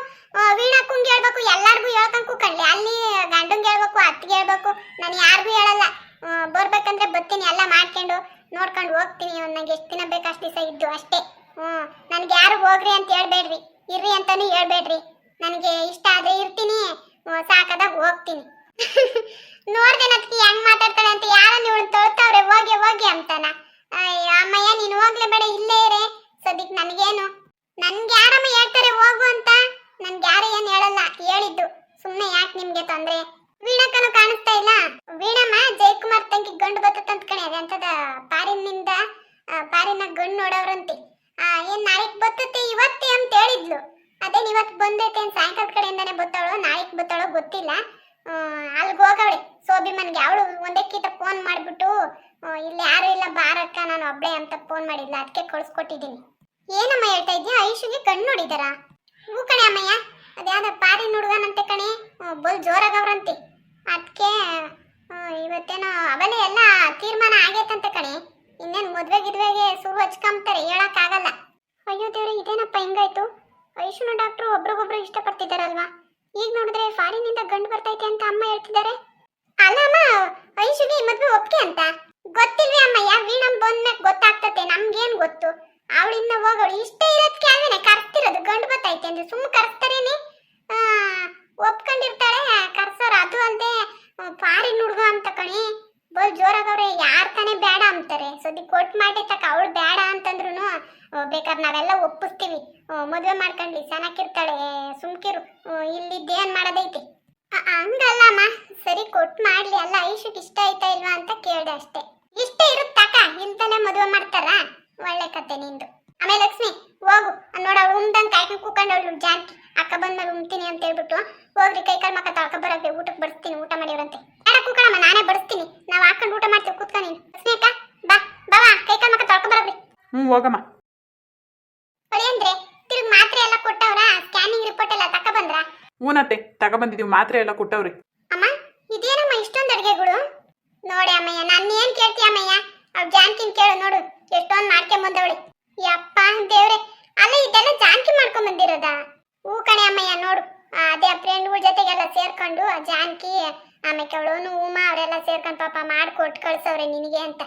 ವೀಣಕ್ಕಂಗೆ ಹೇಳ್ಬೇಕು, ಎಲ್ಲಾರ್ಗು ಹೇಳ್ಕೊಂಡ್ ಕೂಕಂಡ್ಲಿ. ಅಲ್ಲಿ ಗಂಡಂಗೆ ಹೇಳ್ಬೇಕು, ಅತ್ತಿಗೆ ಹೇಳ್ಬೇಕು, ನಾನು ಯಾರಿಗೂ ಹೇಳಲ್ಲ. ಬರ್ಬೇಕಂದ್ರೆ ಬರ್ತೀನಿ, ಎಲ್ಲ ಮಾಡ್ಕೊಂಡು ನೋಡ್ಕೊಂಡು ಹೋಗ್ತೀನಿ. ನಂಗೆ ಎಷ್ಟು ದಿನ ಬೇಕು ಅಷ್ಟು ದಿವಸ ಇದ್ದು ಅಷ್ಟೇ. ನನ್ಗೆ ಯಾರು ಹೋಗ್ರಿ ಅಂತ ಹೇಳ್ಬೇಡ್ರಿ, ಇರ್ರಿ ಅಂತಾನು ಹೇಳ್ಬೇಡ್ರಿ. ನನಗೆ ಇಷ್ಟ ಆದ್ರೆ ಇರ್ತೀನಿ, ಸಾಕಾದಾಗ ಹೋಗ್ತೀನಿ. ನೋಡ್ದೇನದ್ಕೆ ಹೆಂಗ್ ಮಾತಾಡ್ತಾಳೆ ಅಂತ. ಯಾರನ್ನ ಇವಳು ತೊಳ್ತಾವ್ರೆ ಹೋಗಿ ಅಂತಾನ. ಅಯ್ಯ ಅಮ್ಮಯ್ಯ, ನೀನು ಹೋಗ್ಲೇ ಬೇಡ, ಇಲ್ಲೇ ಇರೇ ಸದ್ಯಕ್. ನನಗೇನು, ನನ್ಗೆ ಯಾರಮ್ಮ ಹೇಳ್ತಾರೆ ಹೋಗು ಅಂತ? ನನ್ಗೆ ಯಾರು ಏನು ಹೇಳಲ್ಲ, ಹೇಳಿದ್ದು ಸುಮ್ಮನೆ ಯಾಕೆ ನಿಮ್ಗೆ ತೊಂದ್ರೆ. ವೀಣಕ್ಕನು ಕಾಣಿಸ್ತಾ ಇಲ್ಲ. ವೀಣಮ್ಮ ಜಯಕುಮಾರ್ ತಂಗಿ ಗಂಡು ಬತ್ತಂತ ಕಣೆ, ಅದಂತದ ಪಾರಿನ ಗಂಡು ನೋಡವ್ರಂತೆ. ಏನ್ ನಾಳೆಗ್ ಬತ್ತತೆ ಇವತ್ತೇ ಅಂತ ಹೇಳಿದ್ಲು. ಅದೇನ್ ಇವತ್ತು ಬಂದೈತೆ, ಸಾಯಂಕಾಲದ ಕಡೆಯಿಂದಾನೆ ಬತ್ತಾಳೋ ನಾಳೆಗ್ ಬತ್ತಾಳೋ ಗೊತ್ತಿಲ್ಲ. ಅಲ್ಲಿಗೆ ಹೋಗವಳೆ ಸೋಭಿಮನ್ಗೆ. ಅವಳು ಒಂದಕ್ಕಿಂತ ಫೋನ್ ಮಾಡ್ಬಿಟ್ಟು ಇಲ್ಲಿ ಯಾರು ಇಲ್ಲ ಬಾ ಪಾರಕ್ಕ ನಾನು ಒಬ್ಳೆ ಅಂತ ಫೋನ್ ಮಾಡಿದ್ಲ, ಅದಕ್ಕೆ ಕಳ್ಸ್ಕೊಟ್ಟಿದ್ದೀನಿ. ಏನಮ್ಮ ಹೇಳ್ತಾ ಇದ್ಯಾ? ಐಶುಗೆ ಕಣ್ಣು ನೋಡಿದಾರಾ? ಹೂ ಕಣೆ ಅಮ್ಮಯ್ಯ, ಅದ್ಯಾವ್ದ ಪಾರಿನ ಹುಡುಗನಂತೆ ಕಣೆ, ಬಲ್ ಜೋರಾಗವ್ರಂತೆ. ಅದಕ್ಕೆ ಇವತ್ತೇನೋ ಅವಲೇ ಎಲ್ಲ ತೀರ್ಮಾನ ಆಗೈತಂತೆ ಕಣೆ. ಇನ್ನೇನು ಮದ್ವೆಗೆ ಸುರು ಹಚ್ಕೊಂತಾರೆ, ಹೇಳಕ್ಕಾಗಲ್ಲ. ಅಯ್ಯೋ ದೇವ್ರೆ, ಇದೇನಪ್ಪ ಹಿಂಗಾಯ್ತು? ಐಶುನ ಡಾಕ್ಟ್ರು ಒಬ್ರಿಗೊಬ್ರು ಇಷ್ಟಪಡ್ತಿದ್ದಾರಲ್ವಾ? ಈಗ ನೋಡಿದ್ರೆ ಫಾರಿನಿಂದ ಗಂಡು ಬರ್ತೈತೆ ಅಂತ ಅಮ್ಮ ಹೇಳ್ತಿದ್ದಾರೆ. ಅಲ್ಲಮ್ಮ, ಐಶುಗೆ ಈ ಮದ್ವೆ ಒಪ್ಪಿಗೆ ಅಂತ ಗೊತ್ತಿಲ್ವೇ ಅಮ್ಮಯ್ಯ? ವೀಣಮ್ ಬಂದ್ಮೇಲೆ ಗೊತ್ತಾಗ್ತತೆ, ನಮ್ಗೇನ್ ಗೊತ್ತು? ಅವಳಿಂದ ಹೋಗೋಳು ಇಷ್ಟ ಇರೋದಕ್ಕೆ ಅಲ್ವೇನೆ ಕರ್ಸ್ತಿರೋದು, ಗಂಡು ಬರ್ತೈತೆ ಅಂದ್ರೆ ಸುಮ್ಮನೆ ಕರ್ಸ್ತಾರೇನೆ. ಒಪ್ಕೊಂಡಿರ್ತಾಳೆ ಕರ್ಸೋರು. ಅದು ಅಲ್ಲದೆ ಫಾರಿನ್ ಹುಡುಗ ಅಂತ ಕಣಿ, ಬಲ್ ಜೋರಾಗವ್ರೆ. ಯಾರ್ ತಾನೇ ಬೇಡ ಅಂತಾರೆ? ಸದ್ಯ ಕೊಟ್ಟು ಮಾಡಿ ತಕ್ಕ ಅವಳು ಬೇಡ ಅಂತಂದ್ರು ಬೇಕಾದ್ರೆ ನಾವೆಲ್ಲ ಒಪ್ಪಿಸ್ತೀವಿ, ಮದುವೆ ಮಾಡ್ಕೊಂಡ್ಲಿ, ಚೆನ್ನಾಗಿರ್ತಾಳೆ, ಸುಮ್ಕಿರು, ಇಲ್ಲಿದ್ದೇನ್ ಮಾಡೋದೈತಿ? ಹಂಗಲ್ಲಮ್ಮ, ಸರಿ ಕೊಟ್ಟು ಮಾಡ್ಲಿ. ಅಲ್ಲ ಐಶುಕ್ ಇಷ್ಟ ಆಯ್ತಾ ಇಲ್ವಾ ಅಂತ ಕೇಳ್ದೆ ಅಷ್ಟೇ. ಇಷ್ಟ ಇರುತ್ತಕ್ಕ, ಇಂತಲೇ ಮದುವೆ ಮಾಡ್ತಾರ? ಒಳ್ಳೆ ಕತೆ ನಿಂದು. ಆಮೇಲೆ ಲಕ್ಷ್ಮಿ ಹೋಗು, ನೋಡ ಅವಳು ಉಮ್ದಂಗ್ ಕಾಯ್ಕೊಂಡು ಕೂಕೊಂಡವಳು ಜಾನ್ಕಿ. ಅಕ್ಕ ಬಂದ್ಮೇಲೆ ಉಮ್ತೀನಿ ಅಂತ ಹೇಳ್ಬಿಟ್ಟು ಹೋಗ್ರಿ, ಕೈ ಕಾಲು ಮಕ್ಕ ತೊಳ್ಕೊ ಬರೋಕೆ, ಊಟಕ್ಕೆ ಬಡಿಸ್ತೀನಿ, ಊಟ ಮಾಡಿವ್ರಂತೆ. ಬೇಡ ಕೂಕಳಮ್ಮ, ನಾನೇ ಬಡಿಸ್ತೀನಿ, ನಾವು ಹಾಕೊಂಡು ಊಟ ಮಾಡ್ತೀವಿ, ಕೂತ್ಕೊ ನೀನು. ಲಕ್ಷ್ಮಿ ಅಕ್ಕ ಬಾ ಬಾವಾ, ಕೈ ಕಾಲು ಮಕ್ಕ ತೊಳ್ಕೊ ಬರೋಗ್ರಿ. ಹೋಗಮ್ಮ. ಹೊಳಿ ಅಂದ್ರೆ ತಿರುಗಿ ಮಾತ್ರೆ ಎಲ್ಲ ಕೊಟ್ಟವ್ರ? ಸ್ಕ್ಯಾನಿಂಗ್ ರಿಪೋರ್ಟ್ ಎಲ್ಲ ತಕ ಬಂದ್ರ? ಹೂನತ್ತೆ, ತಗೊಬಂದಿದೀವಿ, ಮಾತ್ರೆ ಎಲ್ಲ ಕೊಟ್ಟವ್ರಿ. ಅಮ್ಮ ಇದೇನಮ್ಮ ಇಷ್ಟೊಂದು ಅಡುಗೆಗಳು? ನೋಡಿ ಅಮ್ಮಯ್ಯ, ನಾನು ಏನ್ ಕೇಳ್ತೀಯ ಅಮ್ಮಯ್ಯ? ಅವ್ಳು ಜಾನ್ಕಿನ್ ಕೇಳು, ನೋಡು ಎಷ್ಟೊಂದು ಮಾಡ್ಕೊಂಬಂದವಳಿ. ಯಪ್ಪ ದೇವ್ರೆ, ಅಲ್ಲ ಇದೆಲ್ಲ ಜಾನ್ಕಿ ಮಾಡ್ಕೊಂಬಂದಿರೋದ? ಹೂ ಕಣೆ ಅಮ್ಮಯ್ಯ, ನೋಡು ಅದೇ ಫ್ರೆಂಡ್ಗಳ ಜೊತೆಗೆಲ್ಲ ಸೇರ್ಕೊಂಡು ಜಾನ್ಕಿ ಆಮೇಲೆ ಅವಳು ಉಮಾ ಅವರೆಲ್ಲ ಸೇರ್ಕೊಂಡು ಪಾಪ ಮಾಡ್ಕೊಟ್ಟು ಕಳ್ಸವ್ರೆ ನಿನಗೆ ಅಂತ.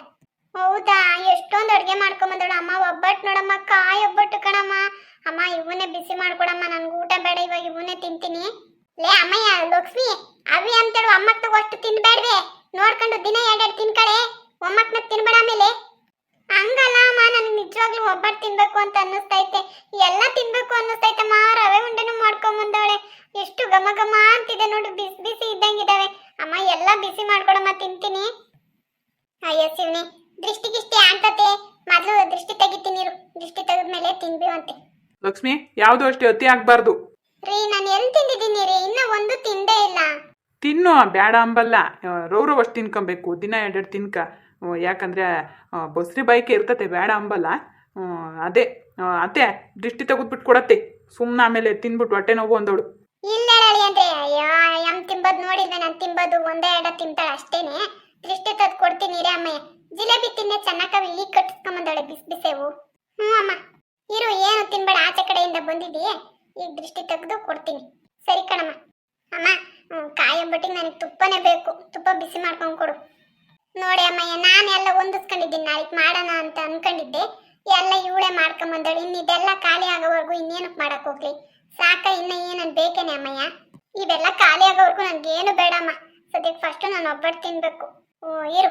ಹೌದಾ? ಎಷ್ಟೊಂದು ಅಡುಗೆ ಮಾಡ್ಕೊಂಬಂದವಳು ಅಮ್ಮ. ಒಬ್ಬಟ್ಟು ನೋಡಮ್ಮ, ಕಾಯಿ ಒಬ್ಬಟ್ಟು ಕಣಮ್ಮ. ಅಮ್ಮ ಇವನ್ನೇ ಬಿಸಿ ಮಾಡ್ಕೊಡಮ್ಮ, ನನ್ಗೆ ಊಟ ಬೇಡ, ಇವಾಗ ಇವನ್ನೇ ತಿಂತೀನಿ. ಲೇ ಅಮ್ಮಯ್ಯ, ಲಕ್ಷ್ಮಿ ಅವಿ ಅಂತೇಳು ಅಮ್ಮಕ್ ತಗೋಷ್ಟು ತಿನ್ಬೇಡ್ವೆ, ನೋಡ್ಕೊಂಡು ದಿನ ಎರಡೆರಡು ತಿನ್ಕಳೆ, ಒಮ್ಮಕ್ನ ತಿನ್ಬೇಡ. ಆಮೇಲೆ ಹಂಗಲ್ಲ ಅಮ್ಮ, ನನಗೆ ನಿಜವಾಗ್ಲೂ ಒಬ್ಬಟ್ಟು ತಿನ್ಬೇಕು ಅಂತ ಅನ್ನಿಸ್ತೈತೆ, ಎಲ್ಲ ತಿನ್ಬೇಕು ಅನ್ನಿಸ್ತೈತಮ್ಮ. ರವೆ ಉಂಡೆನೂ ಮಾಡ್ಕೊಂಬಂದವಳೆ, ಎಷ್ಟು ಘಮ ಘಮ ಅಂತಿದೆ ನೋಡು, ಬಿಸಿ ಬಿಸಿ ಇದ್ದಂಗಿದಾವೆ. ಅಮ್ಮ ಎಲ್ಲ ಬಿಸಿ ಮಾಡ್ಕೊಡಮ್ಮ, ತಿಂತೀನಿ. ಅಯ್ಯೋ ಶಿವನಿ, ದೃಷ್ಟಿಗಿಷ್ಟಿ ಅಂತತೆ, ಮೊದಲು ದೃಷ್ಟಿ ತೆಗಿತೀನಿರು, ದೃಷ್ಟಿ ತೆಗೆದ್ಮೇಲೆ ತಿನ್ಬಿವಂತೆ. ಲಕ್ಷ್ಮಿ, ಯಾವುದು ಅಷ್ಟೇ ಅತಿ ಆಗ್ಬಾರ್ದು ರೀ. ನಾನು ಎಲ್ಲಿ ತಿಂದಿದ್ದೀನಿ ರೀ? ಇನ್ನ ಒಂದು ತಿಂದೇ ಇಲ್ಲ. ತಿನ್ನು, ಬೇಡ ಅಂಬಲ್ಲ, ರೌರವ್ ಅಷ್ಟು ತಿನ್ಕೊಬೇಕು, ದಿನ ಎರಡೆರಡು ತಿನ್ಕ. ಯಾಕಂದರೆ ಬಸ್ರಿ ಬೈಕೆ ಇರ್ತತೆ, ಬೇಡ ಅಂಬಲ್ಲ. ಅದೇ ಅತ್ತೆ ದೃಷ್ಟಿ ತೆಗೆದ್ಬಿಟ್ಟು ಕೊಡತ್ತೆ, ಸುಮ್ಮನೆ ಆಮೇಲೆ ತಿನ್ಬಿಟ್ಟು ಹೊಟ್ಟೆ ನೋವು ಅಂದವಳು. ಇಲ್ಲ ಹೇಳಿ ಅಂದ್ರೆ, ಅಯ್ಯೋ ಎಮ್ ತಿಂಬೋದು ನೋಡಿದ್ವೆ, ನಾನು ತಿಂಬೋದು ಒಂದೇ ಎರಡ ತಿಂತಾಳೆ ಅಷ್ಟೇನೆ. ದೃಷ್ಟಿ ತೆಗೆದು ಕೊಡ್ತೀನಿ ರೀ ಅಮ್ಮಯ್ಯ. ಜಿಲೇಬಿ ತಿನ್ನೆ ಚೆನ್ನಾಗಿ ಈಗ ಕಟ್ಟಿಸ್ಕೊಂಬಂದವಳೆ ಬಿಸಿ ಬಿಸೇವು. ಅಮ್ಮ ಇರು, ಏನು ತಿನ್ಬೇಡ, ಆಚೆ ಕಡೆಯಿಂದ ಬಂದಿದ್ದೀಯೇ, ಈಗ ದೃಷ್ಟಿ ತೆಗೆದು ಕೊಡ್ತೀನಿ. ಸರಿ ಕಣಮ್ಮ. ಅಮ್ಮ ಕಾಯಿ ಒಬ್ಬಟ್ಟಿಗೆ ನನಗೆ ತುಪ್ಪನೇ ಬೇಕು, ತುಪ್ಪ ಬಿಸಿ ಮಾಡ್ಕೊಂಡು ಕೊಡು. ನೋಡಿ ಅಮ್ಮಯ್ಯ, ನಾನು ಎಲ್ಲ ಹೊಂದಿಸ್ಕೊಂಡಿದ್ದೀನಿ, ನಾಳೆಗೆ ಮಾಡೋಣ ಅಂತ ಅನ್ಕೊಂಡಿದ್ದೆ, ಎಲ್ಲ ಇವಳೇ ಮಾಡ್ಕೊಂಬಂದಳು. ಇನ್ನಿದೆಲ್ಲ ಖಾಲಿ ಆಗೋವರೆಗೂ ಇನ್ನೇನಕ್ಕೆ ಮಾಡಕ್ ಹೋಗ್ಲಿ? ಸಾಕ, ಇನ್ನ ಏನನ್ ಬೇಕೇನೆ ಅಮ್ಮಯ್ಯ? ಇವೆಲ್ಲ ಖಾಲಿ ಆಗೋವರೆಗೂ ನನ್ಗೇನು ಬೇಡಮ್ಮ. ಸದ್ಯಕ್ಕೆ ಫಸ್ಟು ನಾನು ಒಬ್ಬಟ್ಟು ತಿನ್ಬೇಕು. ಇರು.